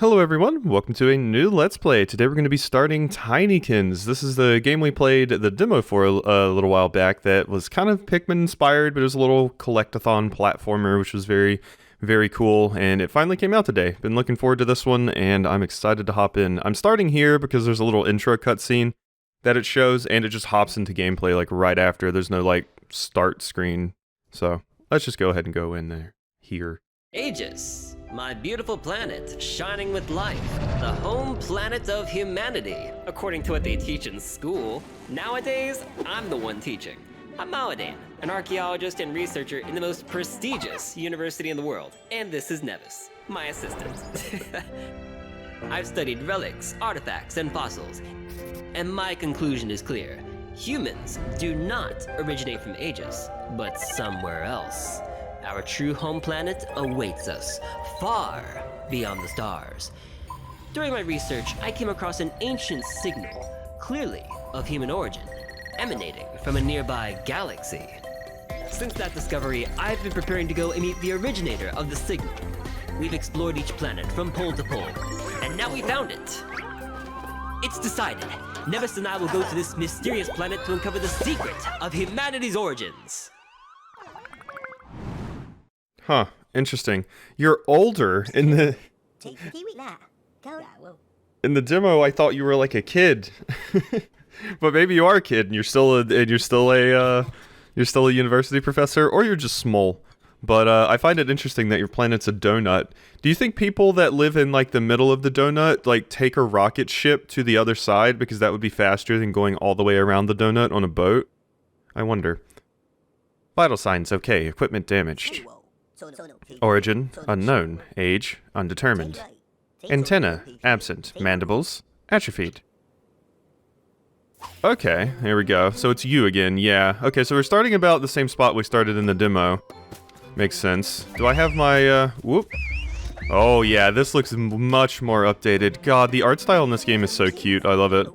Hello everyone, welcome to a new Let's Play. Today we're going to be starting Tinykins. This is the game we played the demo for a little while back that was kind of Pikmin inspired, but it was a little collectathon platformer, which was very, very cool, and it finally came out today. Been looking forward to this one, and I'm excited to hop in. I'm starting here because there's a little intro cutscene that it shows, and it just hops into gameplay like right after. There's no like start screen, so let's just go ahead and go in there. Here. Aegis, my beautiful planet, shining with life, the home planet of humanity, according to what they teach in school. Nowadays, I'm the one teaching. I'm Maladane, an archaeologist and researcher in the most prestigious university in the world. And this is Nevis, my assistant. I've studied relics, artifacts, and fossils, and my conclusion is clear. Humans do not originate from Aegis, but somewhere else. Our true home planet awaits us, far beyond the stars. During my research, I came across an ancient signal, clearly of human origin, emanating from a nearby galaxy. Since that discovery, I've been preparing to go and meet the originator of the signal. We've explored each planet from pole to pole, and now we found it. It's decided. Nevis and I will go to this mysterious planet to uncover the secret of humanity's origins. Huh, interesting. You're older in the demo. I thought you were like a kid, but maybe you are a kid and you're still a university professor, or you're just small. But I find it interesting that your planet's a donut. Do you think people that live in like the middle of the donut like take a rocket ship to the other side because that would be faster than going all the way around the donut on a boat? I wonder. Vital signs okay. Equipment damaged. Origin, unknown. Age, undetermined. Antenna, absent. Mandibles, atrophied. Okay, here we go. So it's you again, yeah. Okay, so we're starting about the same spot we started in the demo. Makes sense. Do I have my, whoop? Oh yeah, this looks much more updated. God, the art style in this game is so cute. I love it.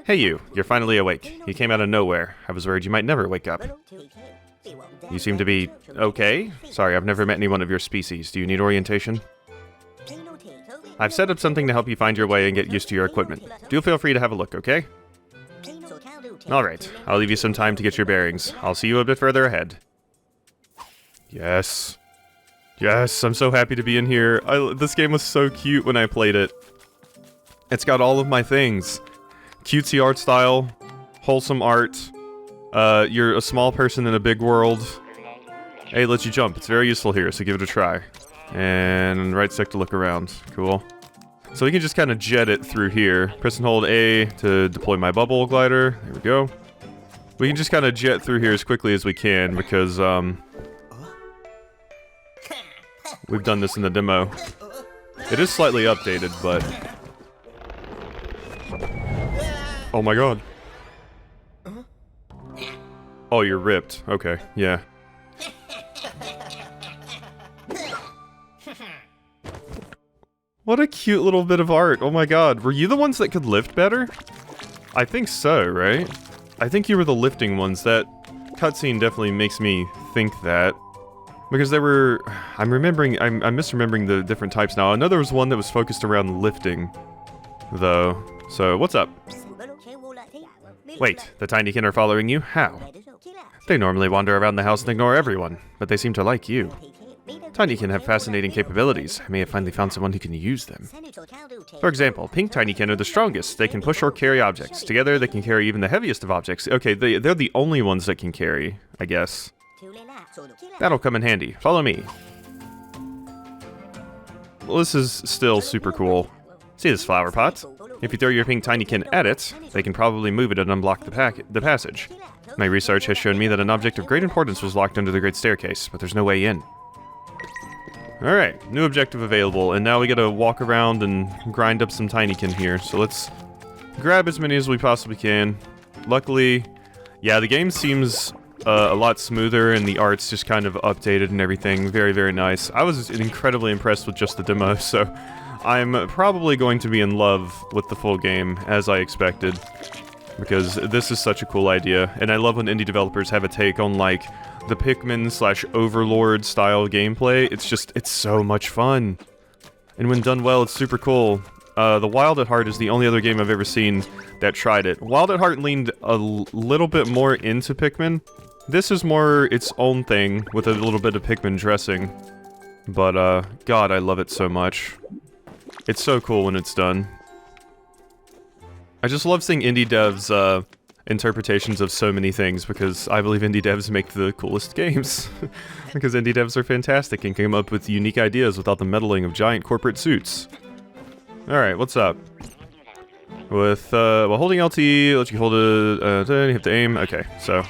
Hey you, you're finally awake. You came out of nowhere. I was worried you might never wake up. You seem to be okay? Sorry, I've never met anyone of your species. Do you need orientation? I've set up something to help you find your way and get used to your equipment. Do feel free to have a look, okay? Alright, I'll leave you some time to get your bearings. I'll see you a bit further ahead. Yes. Yes, I'm so happy to be in here. This game was so cute when I played it. It's got all of my things. Cutesy art style, wholesome art. You're a small person in a big world. Hey, it lets you jump. It's very useful here, so give it a try. And right stick to look around. Cool. So we can just kind of jet it through here. Press and hold A to deploy my bubble glider. There we go. We can just kind of jet through here as quickly as we can because, we've done this in the demo. It is slightly updated, but... Oh my god. Oh, you're ripped. Okay, yeah. What a cute little bit of art. Oh my god. Were you the ones that could lift better? I think so, right? I think you were the lifting ones. That cutscene definitely makes me think that. Because there were... I'm misremembering the different types now. I know there was one that was focused around lifting, though. So, what's up? Wait, the Tinykin are following you? How? They normally wander around the house and ignore everyone, but they seem to like you. Tinykin have fascinating capabilities. I may have finally found someone who can use them. For example, pink Tinykin are the strongest. They can push or carry objects. Together, they can carry even the heaviest of objects. Okay, they're the only ones that can carry, I guess. That'll come in handy. Follow me. Well, this is still super cool. See this flower pot? If you throw your pink Tinykin at it, they can probably move it and unblock the passage. My research has shown me that an object of great importance was locked under the Great Staircase, but there's no way in. Alright, new objective available, and now we gotta walk around and grind up some Tinykin here, so let's grab as many as we possibly can. Luckily, yeah, the game seems a lot smoother, and the art's just kind of updated and everything. Very, very nice. I was incredibly impressed with just the demo, so I'm probably going to be in love with the full game, as I expected. Because this is such a cool idea, and I love when indie developers have a take on, like, the Pikmin/Overlord style gameplay. It's so much fun. And when done well, it's super cool. The Wild at Heart is the only other game I've ever seen that tried it. Wild at Heart leaned a little bit more into Pikmin. This is more its own thing, with a little bit of Pikmin dressing. But, God, I love it so much. It's so cool when it's done. I just love seeing indie devs, interpretations of so many things, because I believe indie devs make the coolest games. Because indie devs are fantastic and come up with unique ideas without the meddling of giant corporate suits. Alright, what's up? With, while holding LT, let you hold it, then you have to aim. Okay, so,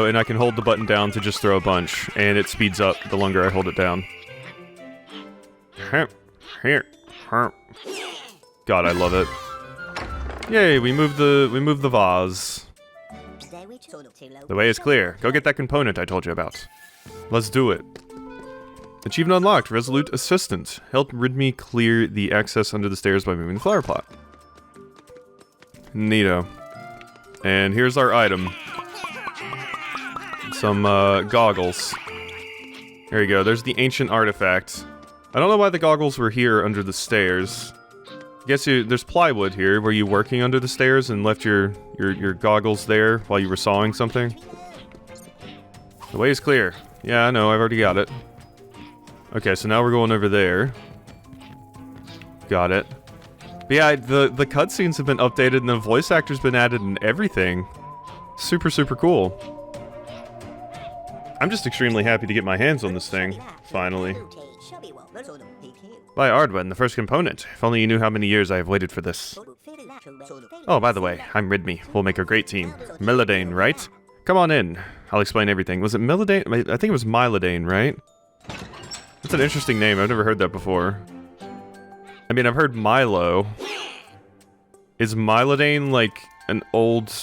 and I can hold the button down to just throw a bunch, and it speeds up the longer I hold it down. God, I love it. Yay, we moved the vase. The way is clear. Go get that component I told you about. Let's do it. Achievement unlocked. Resolute Assistant. Help Ridmi clear the access under the stairs by moving the flower pot. Neato. And here's our item. Some, goggles. There you go. There's the ancient artifact. I don't know why the goggles were here under the stairs. I guess there's plywood here. Were you working under the stairs and left your goggles there while you were sawing something? The way is clear. Yeah, I know. I've already got it. Okay, so now we're going over there. Got it. But yeah, the cutscenes have been updated and the voice actor's been added and everything. Super, super cool. I'm just extremely happy to get my hands on this thing, finally. By Ardwin, the first component. If only you knew how many years I have waited for this. Oh, by the way, I'm Ridmi. We'll make a great team. Melodane, right? Come on in. I'll explain everything. Was it Melodane? I think it was Mylodane, right? That's an interesting name. I've never heard that before. I mean, I've heard Milo. Is Mylodane like an old,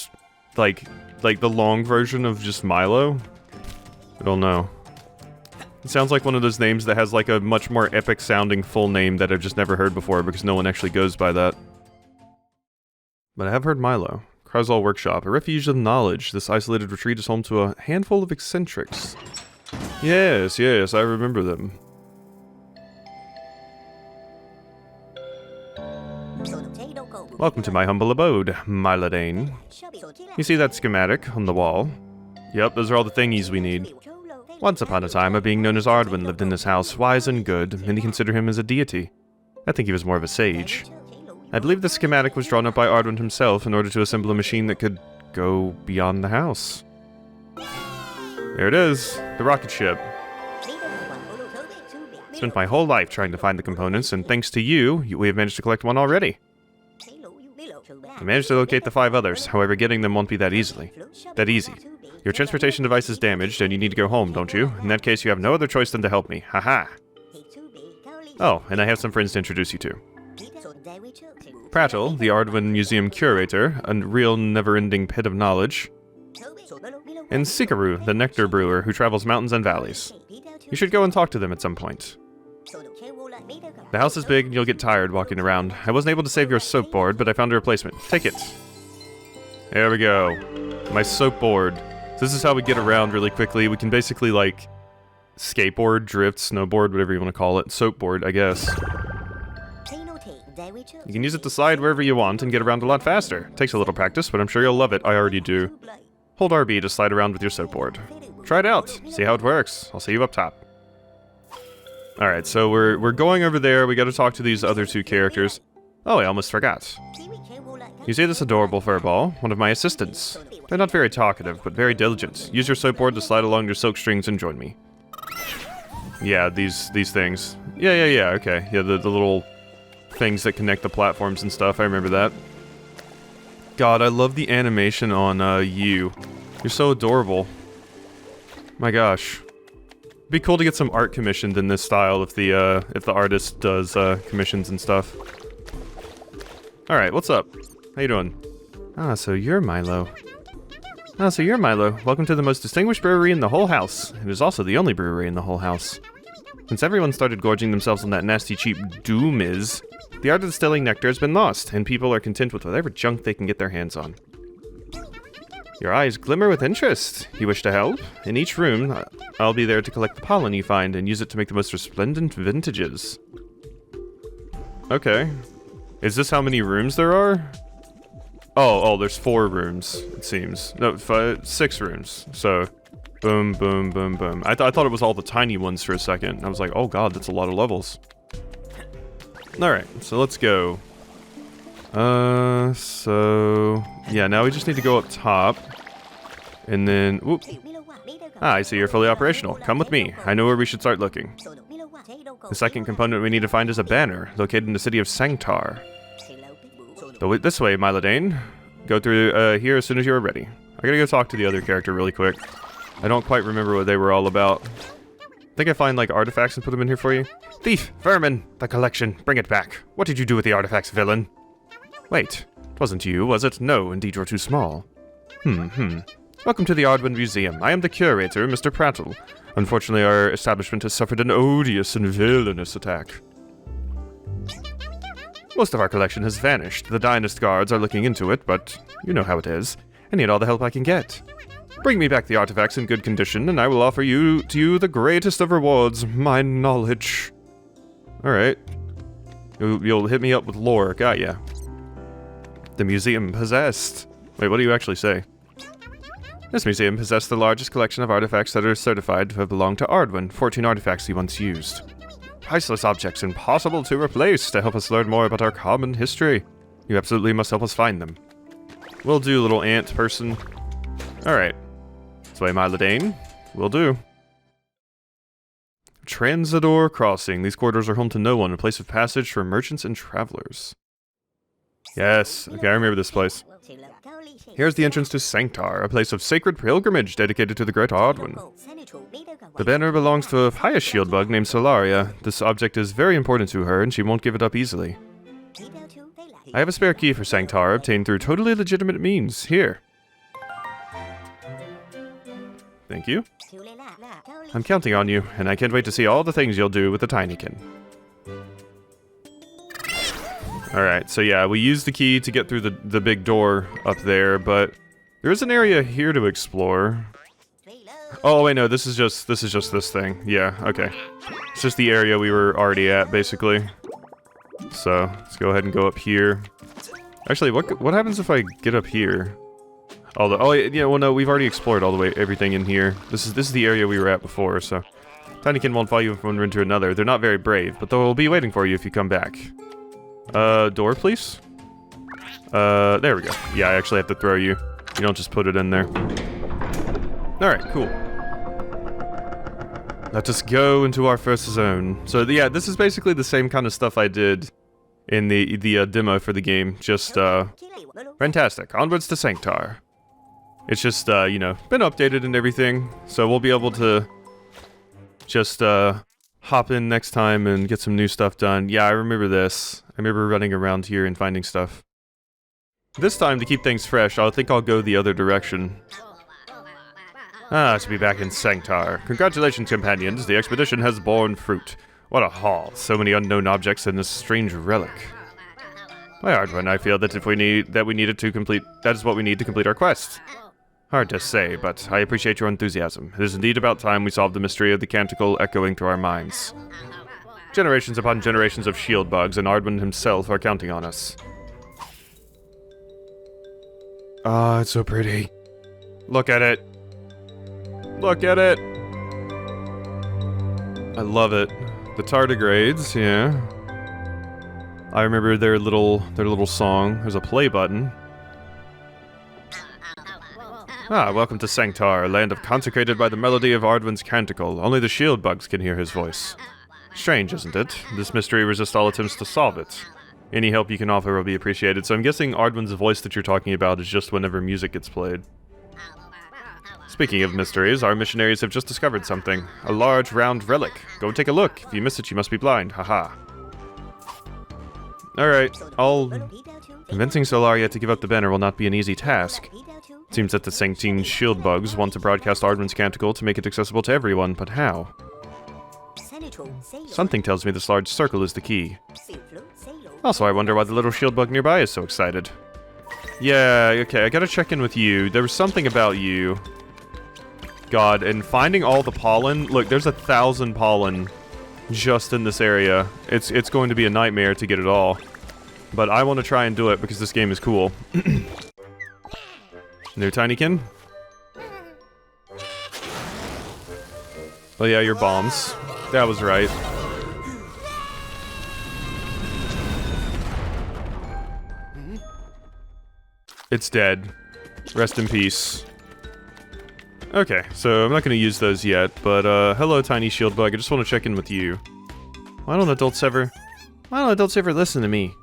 like the long version of just Milo? I don't know. It sounds like one of those names that has like a much more epic sounding full name that I've just never heard before because no one actually goes by that. But I have heard Milo. Krasol Workshop, a refuge of knowledge. This isolated retreat is home to a handful of eccentrics. Yes, yes, I remember them. Welcome to my humble abode, Mylodane. You see that schematic on the wall? Yep, those are all the thingies we need. Once upon a time, a being known as Ardwin lived in this house, wise and good. Many consider him as a deity. I think he was more of a sage. I believe the schematic was drawn up by Ardwin himself in order to assemble a machine that could go beyond the house. There it is, the rocket ship. Spent my whole life trying to find the components, and thanks to you, we have managed to collect one already. I managed to locate the 5 others, however getting them won't be that easy. Your transportation device is damaged, and you need to go home, don't you? In that case, you have no other choice than to help me. Haha. Oh, and I have some friends to introduce you to. Prattle, the Ardwin Museum curator, a real never-ending pit of knowledge. And Sikaru, the nectar brewer, who travels mountains and valleys. You should go and talk to them at some point. The house is big and you'll get tired walking around. I wasn't able to save your soap board, but I found a replacement. Take it. There we go. My soap board. This is how we get around really quickly. We can basically, like, skateboard, drift, snowboard, whatever you want to call it. Soap board, I guess. You can use it to slide wherever you want and get around a lot faster. Takes a little practice, but I'm sure you'll love it. I already do. Hold RB to slide around with your soap board. Try it out. See how it works. I'll see you up top. Alright, so we're going over there. We gotta talk to these other 2 characters. Oh, I almost forgot. You see this adorable furball? One of my assistants. They're not very talkative, but very diligent. Use your soap board to slide along your silk strings and join me. Yeah, these things. Yeah, okay. Yeah, the little things that connect the platforms and stuff. I remember that. God, I love the animation on you. You're so adorable. My gosh. It'd be cool to get some art commissioned in this style if the artist does commissions and stuff. Alright, what's up? How you doing? So you're Milo. Welcome to the most distinguished brewery in the whole house. It is also the only brewery in the whole house. Since everyone started gorging themselves on that nasty cheap Doomiz, the art of distilling nectar has been lost, and people are content with whatever junk they can get their hands on. Your eyes glimmer with interest. You wish to help? In each room, I'll be there to collect the pollen you find and use it to make the most resplendent vintages. Okay. Is this how many rooms there are? Oh, there's 4 rooms, it seems. No, 6 rooms. So, boom, boom, boom, boom. I thought it was all the tiny ones for a second. I was like, oh god, that's a lot of levels. Alright, so let's go. Yeah, now we just need to go up top. And then, whoop. Ah, I see you're fully operational. Come with me. I know where we should start looking. The second component we need to find is a banner, located in the city of Sanctar. Go this way, Milo. Go through here as soon as you're ready. I gotta go talk to the other character really quick. I don't quite remember what they were all about. I think I find, like, artifacts and put them in here for you. Thief! Vermin! The collection! Bring it back! What did you do with the artifacts, villain? Wait. It wasn't you, was it? No, indeed you're too small. Welcome to the Ardwin Museum. I am the curator, Mr. Prattle. Unfortunately, our establishment has suffered an odious and villainous attack. Most of our collection has vanished. The Dynast guards are looking into it, but you know how it is. I need all the help I can get. Bring me back the artifacts in good condition, and I will offer to you the greatest of rewards, my knowledge. Alright. You'll hit me up with lore, got ya. The museum possessed. Wait, what do you actually say? This museum possessed the largest collection of artifacts that are certified to have belonged to Ardwin, 14 artifacts he once used. Priceless objects impossible to replace to help us learn more about our common history. You absolutely must help us find them. Will do, little ant person. Alright. This way, Milo. Will do. Transador Crossing. These corridors are home to no one, a place of passage for merchants and travelers. Yes, okay, I remember this place. Here's the entrance to Sanctar, a place of sacred pilgrimage dedicated to the great Ardwin. The banner belongs to a pious shield bug named Solaria. This object is very important to her, and she won't give it up easily. I have a spare key for Sanctar, obtained through totally legitimate means. Here. Thank you. I'm counting on you, and I can't wait to see all the things you'll do with the Tinykin. Alright, so yeah, we used the key to get through the big door up there, but there is an area here to explore. Oh, wait, no, this is just this thing. Yeah, okay. It's just the area we were already at, basically. So, let's go ahead and go up here. Actually, what happens if I get up here? Oh, yeah, well, no, we've already explored all the way, everything in here. This is the area we were at before, so... Tinykin won't follow you from one room to another. They're not very brave, but they'll be waiting for you if you come back. Door, please? There we go. Yeah, I actually have to throw you. You don't just put it in there. Alright, cool. Let us go into our first zone. So, yeah, this is basically the same kind of stuff I did in the demo for the game. Just, fantastic. Onwards to Sanctar. It's just, you know, been updated and everything. So we'll be able to just, hop in next time and get some new stuff done. Yeah, I remember this. I remember running around here and finding stuff. This time, to keep things fresh, I think I'll go the other direction. To be back in Sanctar. Congratulations, companions. The expedition has borne fruit. What a haul. So many unknown objects and this strange relic. By Ardwin, I feel that that is what we need to complete our quest. Hard to say, but I appreciate your enthusiasm. It is indeed about time we solved the mystery of the canticle echoing through our minds. Generations upon generations of shield bugs, and Ardwin himself are counting on us. Ah, it's so pretty. Look at it. Look at it. I love it. The tardigrades, yeah. I remember their little song. There's a play button. Welcome to Sanctar, land of consecrated by the melody of Ardwin's canticle. Only the shield bugs can hear his voice. Strange, isn't it? This mystery resists all attempts to solve it. Any help you can offer will be appreciated, so I'm guessing Ardwin's voice that you're talking about is just whenever music gets played. Speaking of mysteries, our missionaries have just discovered something. A large, round relic. Go take a look. If you miss it, you must be blind. Haha. Alright, Convincing Solaria to give up the banner will not be an easy task. It seems that the Sanctine shield bugs want to broadcast Ardwin's canticle to make it accessible to everyone, but how? Something tells me this large circle is the key. Also, I wonder why the little shield bug nearby is so excited. Yeah, okay, I gotta check in with you. There was something about you. God, and finding all the pollen. Look, there's 1,000 pollen just in this area. It's going to be a nightmare to get it all. But I want to try and do it because this game is cool. New Tinykin? Oh yeah, your bombs. That was right. It's dead. Rest in peace. Okay, so I'm not going to use those yet, but hello tiny shield bug, I just want to check in with you. Why don't adults ever listen to me?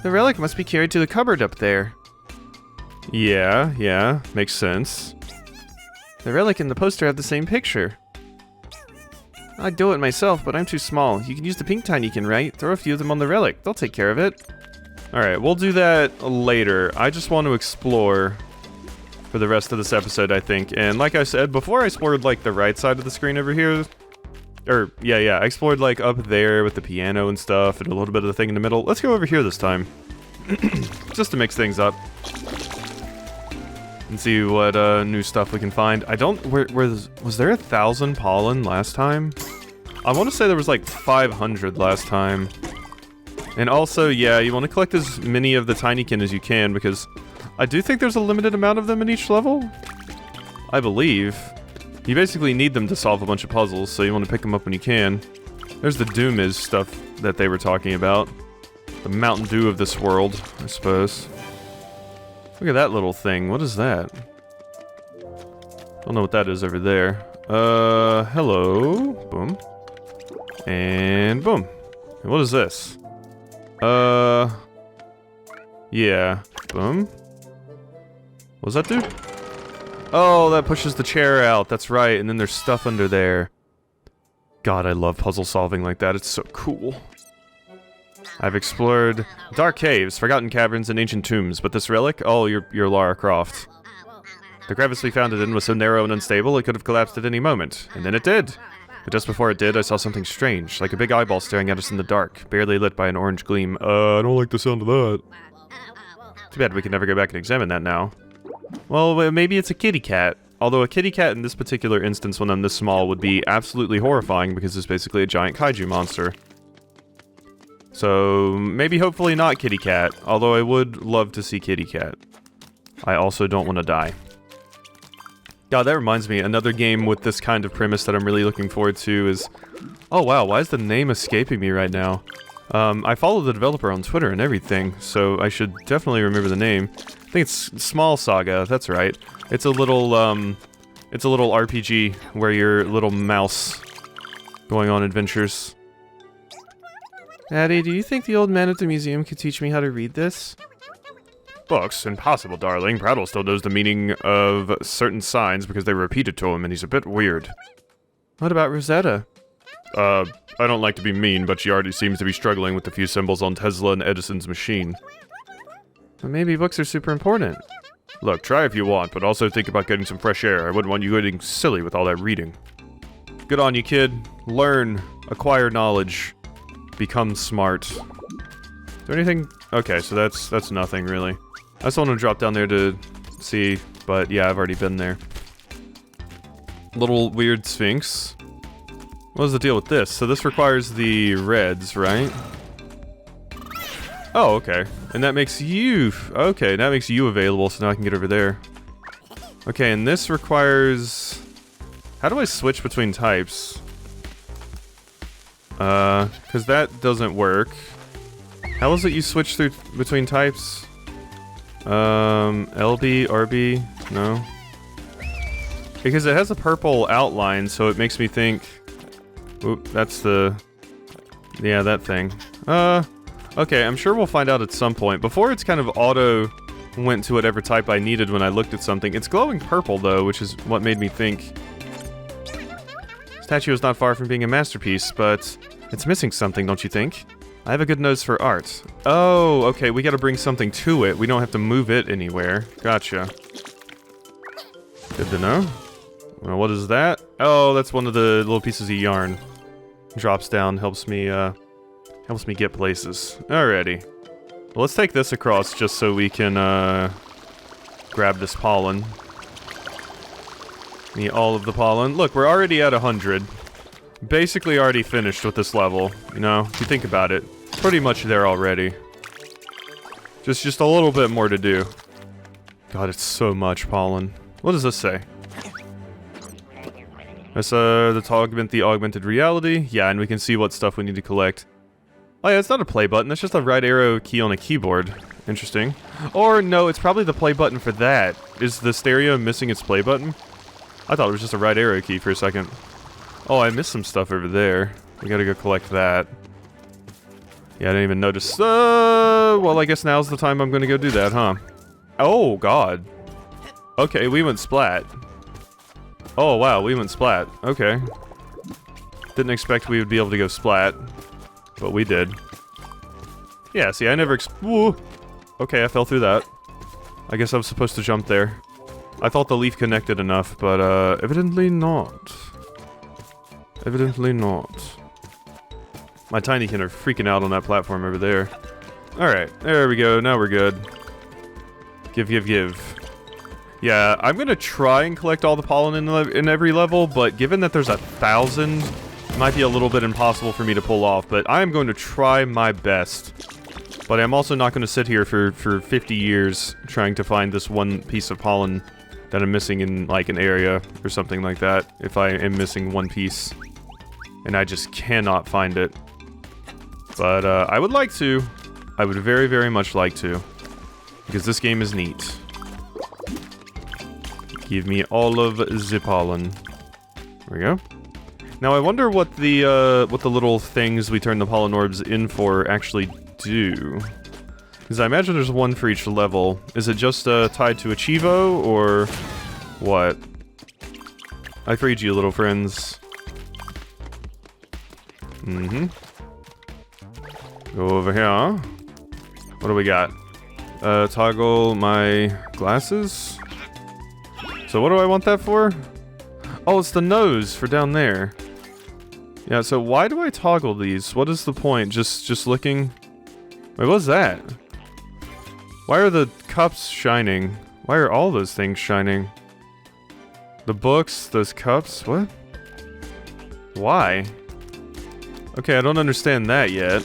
The relic must be carried to the cupboard up there. Yeah, makes sense. The relic and the poster have the same picture. I'd do it myself, but I'm too small. You can use the pink Tinykin, right? Throw a few of them on the relic. They'll take care of it. Alright, we'll do that later. I just want to explore for the rest of this episode, I think. And like I said, before I explored, like, the right side of the screen over here. Or, yeah, I explored, like, up there with the piano and stuff, and a little bit of the thing in the middle. Let's go over here this time. Just to mix things up. And see what new stuff we can find. I don't... was there 1,000 pollen last time? I want to say there was like 500 last time. And also, yeah, you want to collect as many of the Tinykin as you can, because I do think there's a limited amount of them in each level. I believe. You basically need them to solve a bunch of puzzles, so you want to pick them up when you can. There's the Doom is stuff that they were talking about. The Mountain Dew of this world, I suppose. Look at that little thing. What is that? Don't know what that is over there. Hello. Boom. And boom. And what is this? Yeah. Boom. What does that do? Oh, that pushes the chair out. That's right. And then there's stuff under there. God, I love puzzle solving like that. It's so cool. I've explored dark caves, forgotten caverns, and ancient tombs, but this relic? Oh, you're Lara Croft. The crevice we found it in was so narrow and unstable, it could have collapsed at any moment. And then it did. But just before it did, I saw something strange, like a big eyeball staring at us in the dark, barely lit by an orange gleam. I don't like the sound of that. Too bad we can never go back and examine that now. Well, maybe it's a kitty cat. Although a kitty cat in this particular instance, when I'm this small, would be absolutely horrifying because it's basically a giant kaiju monster. So, maybe hopefully not kitty cat, although I would love to see kitty cat. I also don't want to die. God, that reminds me, another game with this kind of premise that I'm really looking forward to is... Oh wow, why is the name escaping me right now? I follow the developer on Twitter and everything, so I should definitely remember the name. I think it's Small Saga, that's right. It's a little RPG where you're a little mouse going on adventures. Daddy, do you think the old man at the museum could teach me how to read this? Books? Impossible, darling. Prattle still knows the meaning of certain signs because they were repeated to him, and he's a bit weird. What about Rosetta? I don't like to be mean, but she already seems to be struggling with the few symbols on Tesla and Edison's machine. But maybe books are super important. Look, try if you want, but also think about getting some fresh air. I wouldn't want you getting silly with all that reading. Good on you, kid. Learn. Acquire knowledge. Become smart. Is there anything? Okay, so that's nothing, really. I just want to drop down there to see, but yeah, I've already been there. Little weird sphinx. What is the deal with this? So this requires the reds, right? Oh, okay. And that makes you... Okay, that makes you available, so now I can get over there. Okay, and this requires... How do I switch between types? Because that doesn't work. How is it you switch through between types? LB, RB? No. Because it has a purple outline, so it makes me think... Oop, that's the... Yeah, that thing. Okay, I'm sure we'll find out at some point. Before it's kind of auto went to whatever type I needed when I looked at something. It's glowing purple, though, which is what made me think... Statue is not far from being a masterpiece, but it's missing something, don't you think? I have a good nose for art. Oh, okay, we gotta bring something to it. We don't have to move it anywhere. Gotcha. Good to know. Well, what is that? Oh, that's one of the little pieces of yarn. Drops down, helps me get places. Alrighty. Well, let's take this across just so we can, grab this pollen. Need all of the pollen. Look, we're already at 100. basically already finished with this level, you know? If you think about it, pretty much there already. Just a little bit more to do. God, it's so much pollen. What does this say? That's to augment the augmented reality. Yeah, and we can see what stuff we need to collect. Oh yeah, it's not a play button, it's just a right arrow key on a keyboard. Interesting. Or no, it's probably the play button for that. Is the stereo missing its play button? I thought it was just a right arrow key for a second. Oh, I missed some stuff over there. We gotta go collect that. Yeah, I didn't even notice. Well, I guess now's the time I'm gonna go do that, huh? Oh, God. Okay, we went splat. Oh, wow, we went splat. Okay. Didn't expect we would be able to go splat. But we did. Yeah, see, I never Woo! Okay, I fell through that. I guess I was supposed to jump there. I thought the leaf connected enough, but, evidently not. Evidently not. My Tinykin are freaking out on that platform over there. Alright, there we go, now we're good. Give. Yeah, I'm gonna try and collect all the pollen in every level, but given that there's 1,000, it might be a little bit impossible for me to pull off, but I am going to try my best. But I'm also not going to sit here for 50 years trying to find this one piece of pollen that I'm missing in, like, an area or something like that, if I am missing one piece. And I just cannot find it. But, I would like to. I would very, very much like to. Because this game is neat. Give me all of the pollen. There we go. Now I wonder what the little things we turn the pollen orbs in for actually do. Because I imagine there's one for each level. Is it just tied to a Chivo, or what? I freed you, little friends. Mm-hmm. Go over here. What do we got? Toggle my glasses. So what do I want that for? Oh, it's the nose for down there. Yeah, so why do I toggle these? What is the point? Just looking? Wait, what's that? Why are the cups shining? Why are all those things shining? The books, those cups, what? Why? Okay, I don't understand that yet.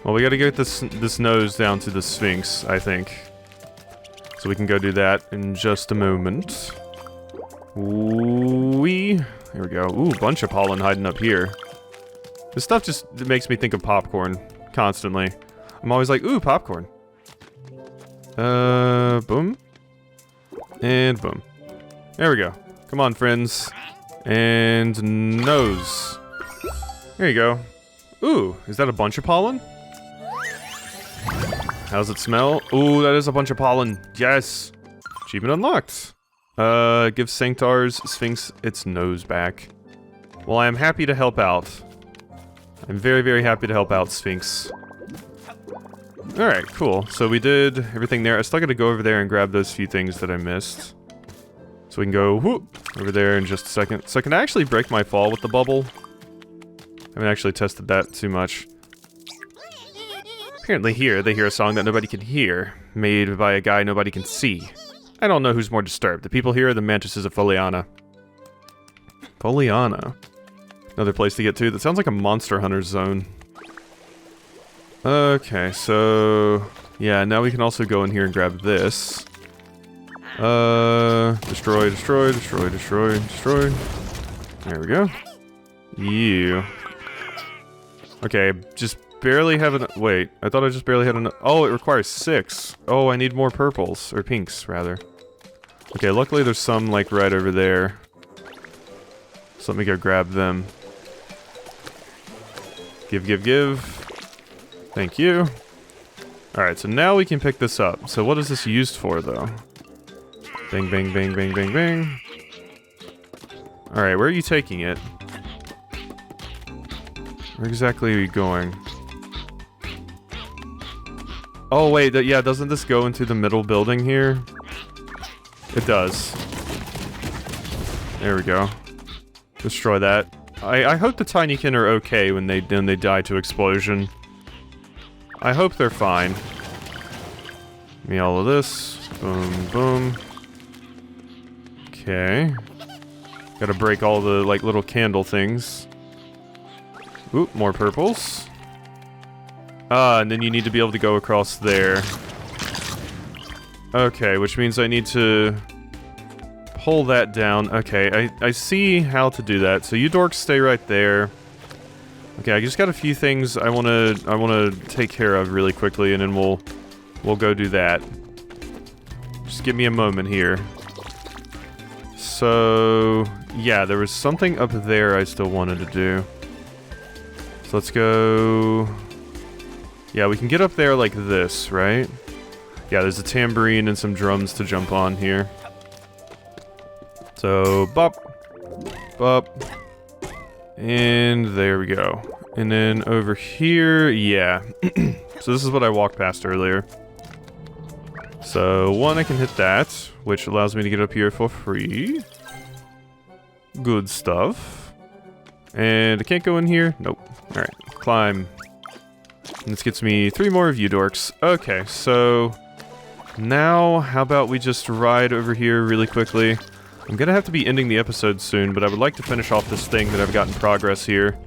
Well, we gotta get this nose down to the Sphinx, I think. So we can go do that in just a moment. Here we go. Ooh, bunch of pollen hiding up here. This stuff just makes me think of popcorn constantly. I'm always like, ooh, popcorn. Boom. And boom. There we go. Come on, friends. And nose. There you go. Ooh, is that a bunch of pollen? How's it smell? Ooh, that is a bunch of pollen. Yes. Achievement unlocked. Give Sanctar's Sphinx its nose back. Well, I am happy to help out. I'm very, very happy to help out, Sphinx. Alright, cool. So we did everything there. I still gotta go over there and grab those few things that I missed. So we can go whoop over there in just a second. So can I actually break my fall with the bubble? I haven't actually tested that too much. Apparently here, they hear a song that nobody can hear, made by a guy nobody can see. I don't know who's more disturbed, the people here or the mantises of Foliana. Foliana. Another place to get to. That sounds like a Monster Hunter zone. Okay, so... yeah, now we can also go in here and grab this. Destroy. There we go. You. Okay, just barely have an... wait, I thought I just barely had an... oh, it requires 6. Oh, I need more purples. Or pinks, rather. Okay, luckily there's some, like, right over there. So let me go grab them. Give. Thank you. Alright, so now we can pick this up. So what is this used for, though? Bang. Alright, where are you taking it? Where exactly are you going? Oh, wait, yeah, doesn't this go into the middle building here? It does. There we go. Destroy that. I hope the Tinykin are okay when they die to explosion. I hope they're fine. Give me all of this. Boom. Okay. Gotta break all the, like, little candle things. Oop, more purples. And then you need to be able to go across there. Okay, which means I need to pull that down. Okay, I see how to do that. So you dorks stay right there. Okay, I just got a few things I wanna take care of really quickly, and then we'll go do that. Just give me a moment here. So yeah, there was something up there I still wanted to do. So let's go. Yeah, we can get up there like this, right? Yeah, there's a tambourine and some drums to jump on here. So, bop, bop, and there we go. And then over here, yeah. So this is what I walked past earlier. So, one, I can hit that, which allows me to get up here for free. Good stuff. And I can't go in here? Nope. Alright, climb. And this gets me 3 more of you dorks. Okay, so now how about we just ride over here really quickly. I'm gonna have to be ending the episode soon, but I would like to finish off this thing that I've got in progress here.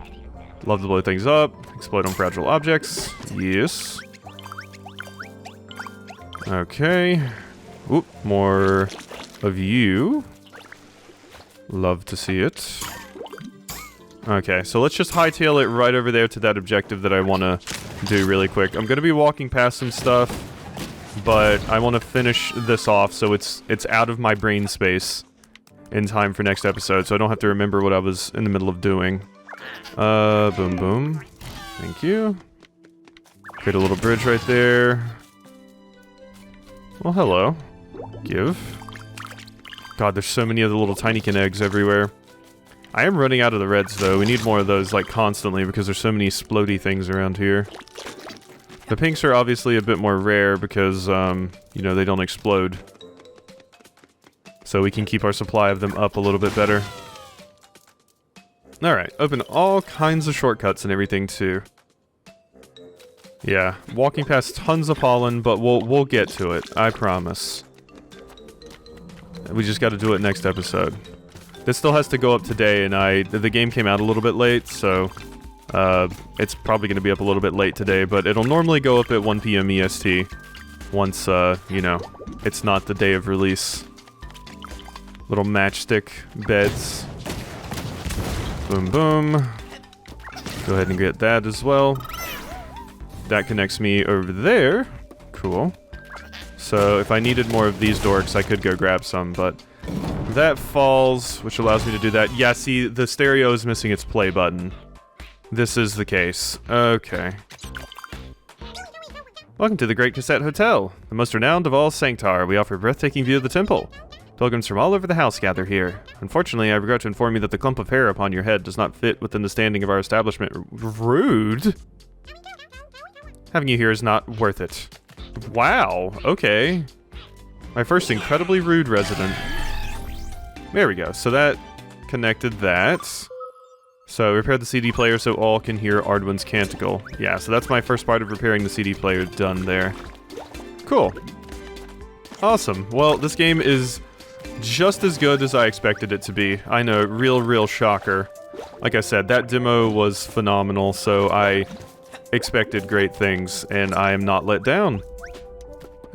Love to blow things up, explode on fragile objects. Yes. Okay. Oop, more of you. Love to see it. Okay, so let's just hightail it right over there to that objective that I want to do really quick. I'm going to be walking past some stuff, but I want to finish this off so it's out of my brain space in time for next episode, so I don't have to remember what I was in the middle of doing. Boom, boom. Thank you. Create a little bridge right there. Well, hello. Give. God, there's so many of the little Tinykin eggs everywhere. I am running out of the reds, though. We need more of those, like, constantly, because there's so many splody things around here. The pinks are obviously a bit more rare because, you know, they don't explode. So we can keep our supply of them up a little bit better. Alright, open all kinds of shortcuts and everything, too. Yeah, walking past tons of pollen, but we'll get to it, I promise. We just gotta do it next episode. This still has to go up today, and the game came out a little bit late, so it's probably going to be up a little bit late today, but it'll normally go up at 1 PM EST once, you know, it's not the day of release. Little matchstick beds. Boom, boom. Go ahead and get that as well. That connects me over there. Cool. So if I needed more of these dorks, I could go grab some, but that falls, which allows me to do that. Yeah, see, the stereo is missing its play button. This is the case. Okay. Welcome to the Great Cassette Hotel, the most renowned of all Sanctar. We offer a breathtaking view of the temple. Pilgrims from all over the house gather here. Unfortunately, I regret to inform you that the clump of hair upon your head does not fit within the standing of our establishment. Rude? Having you here is not worth it. Wow, okay. My first incredibly rude resident. There we go. So that connected that. So repair the CD player so all can hear Ardwin's canticle. Yeah, so that's my first part of repairing the CD player done there. Cool. Awesome. Well, this game is just as good as I expected it to be. I know, real shocker. Like I said, that demo was phenomenal, so I expected great things, and I am not let down.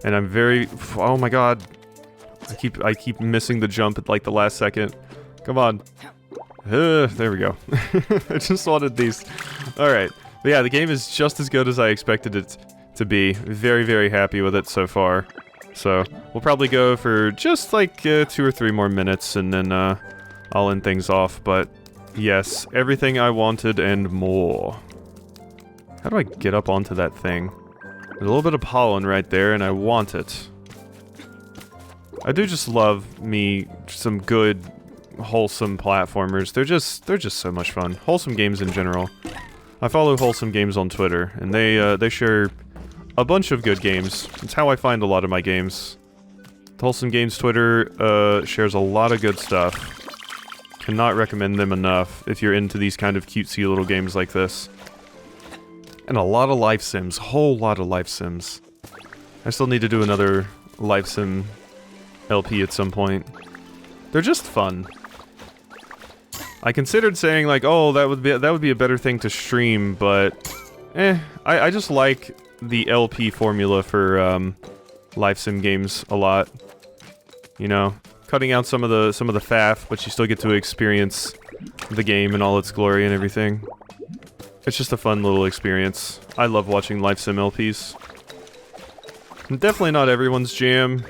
And I'm very... Oh my god. I keep missing the jump at like the last second. Come on. There we go. I just wanted these. Alright. But yeah, the game is just as good as I expected it to be. Very happy with it so far. So, we'll probably go for just like 2 or 3 more minutes and then I'll end things off. But yes, everything I wanted and more. How do I get up onto that thing? There's a little bit of pollen right there and I want it. I do just love me some good, wholesome platformers. They're just so much fun. Wholesome games in general. I follow Wholesome Games on Twitter, and they share a bunch of good games. It's how I find a lot of my games. The Wholesome Games Twitter shares a lot of good stuff. Cannot recommend them enough if you're into these kind of cutesy little games like this. And a lot of life sims. Whole lot of life sims. I still need to do another life sim LP at some point. They're just fun. I considered saying like, oh, that would be a better thing to stream, but I just like the LP formula for live sim games a lot. You know, cutting out some of the faff, but you still get to experience the game in all its glory and everything. It's just a fun little experience. I love watching live sim LPs. Definitely not everyone's jam.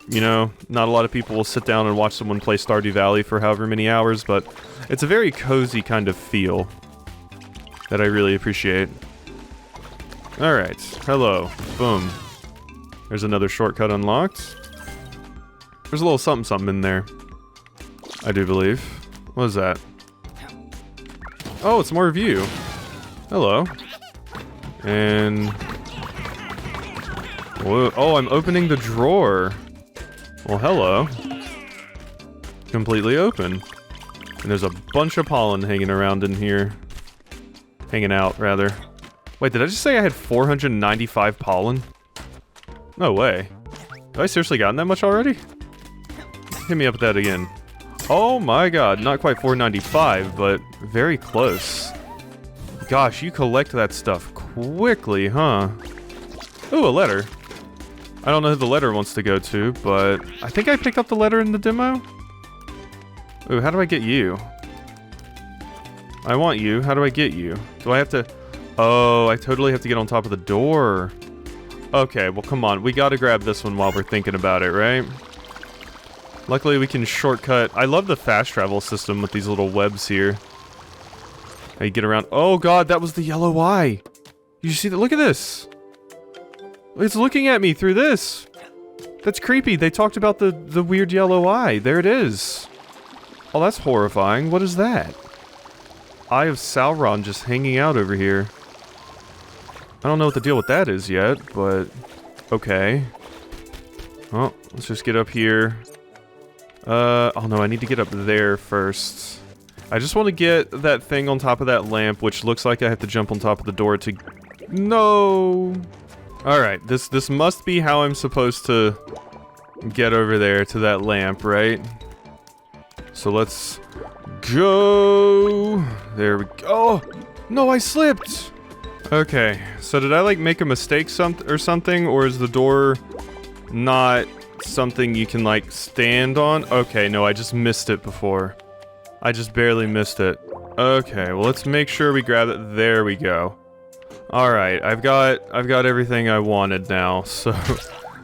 You know, not a lot of people will sit down and watch someone play Stardew Valley for however many hours, but it's a very cozy kind of feel that I really appreciate. Alright, hello. Boom. There's another shortcut unlocked. There's a little something in there. I do believe. What is that? Oh, it's more view. Hello. And... whoa. Oh, I'm opening the drawer. Well, hello. Completely open. And there's a bunch of pollen hanging around in here. Hanging out, rather. Wait, did I just say I had 495 pollen? No way. Have I seriously gotten that much already? Hit me up with that again. Oh my god, not quite 495, but very close. Gosh, you collect that stuff quickly, huh? Ooh, a letter. I don't know who the letter wants to go to, but I think I picked up the letter in the demo. Ooh, how do I get you? I want you. How do I get you? Do I have to... oh, I totally have to get on top of the door. Okay, well, come on. We gotta grab this one while we're thinking about it, right? Luckily, we can shortcut. I love the fast travel system with these little webs here. How you get around... oh, God, that was the yellow eye. You see that? Look at this. It's looking at me through this. That's creepy. They talked about the weird yellow eye. There it is. Oh, that's horrifying. What is that? Eye of Sauron just hanging out over here. I don't know what the deal with that is yet, but... okay. Oh, let's just get up here. Oh no, I need to get up there first. I just want to get that thing on top of that lamp, which looks like I have to jump on top of the door to... no! Alright, this must be how I'm supposed to get over there to that lamp, right? So let's go. There we go. Oh, no, I slipped. Okay, so did I like make a mistake or something, or is the door not something you can like stand on? Okay, no, I just missed it before. I just barely missed it. Okay, well let's make sure we grab it. There we go. All right, I've got everything I wanted now, so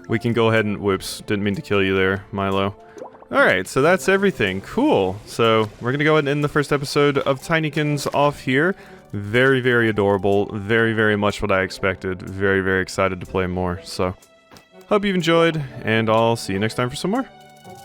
we can go ahead and... whoops, didn't mean to kill you there, Milo. Alright, so that's everything. Cool. So, we're gonna go ahead and end the first episode of Tinykins off here. Very, very adorable. Very, very much what I expected. Very, very excited to play more. So, hope you've enjoyed, and I'll see you next time for some more.